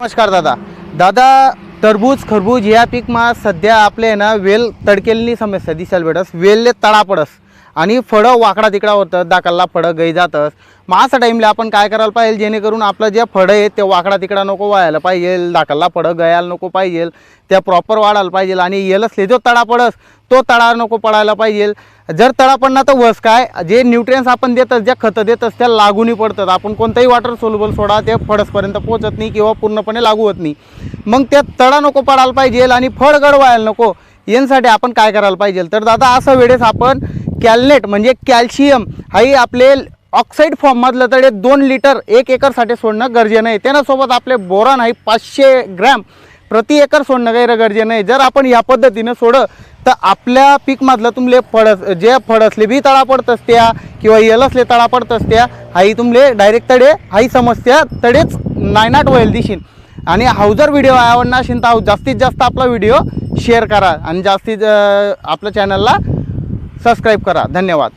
नमस्कार दादा टरबूज खरबूज ह्या पीकमा सध्या आपले ना वेल तडकेलनी समस्या दिसायला भेटस. वेलले तडा पडस आणि फळं वाकडा तिकडा होतं, दाखलला फळं गई जातस. मग अशा टाईमला आपण काय करायला पाहिजे जेणेकरून आपलं जे फळं आहे ते वाकडा तिकडा नको व्हायला पाहिजे, दाखलला फळं गयाला नको पाहिजे, त्या प्रॉपर वाढायला पाहिजे. आणि येलसले जो तडा पडस तो तडा नको पडायला पाहिजे. जर तडा पडणार तर वस काय जे न्यूट्रियन्स आपण देतच, ज्या खतं देतच त्या लागूनही पडतात. आपण कोणताही वॉटर सोल्युबल सोडा ते फळसपर्यंत पोहोचत नाही किंवा पूर्णपणे लागू होत नाही. मग त्यात तडा नको पडायला पाहिजे आणि फळ गड व्हायला नको. यांसाठी आपण काय करायला पाहिजे तर दादा अशा वेळेस आपण कॅल्नेट म्हणजे कॅल्शियम हाही आपले ऑक्साईड फॉर्ममधलं तडे 2 लिटर 1 एकरसाठी सोडणं गरजेचं आहे. त्यासोबत आपले बोरॉन आहे 500 ग्रॅम प्रति एकर सोडणं काही गरजेचं आहे. जर आपण या पद्धतीनं सोडं तर आपल्या पीकमधलं तुमले जे फळसले बी तळा पडतस त्या किंवा येलसले तळा पडतस त्या हाही तुमले डायरेक्ट तडे हाही समस्या तडेच नायनाट होईल दिशीन. आणि हा जर व्हिडिओ आवडला असेल तर जास्तीत जास्त आपला व्हिडिओ शेअर करा आणि जास्तीत आपल्या चॅनलला सबस्क्राईब करा. धन्यवाद.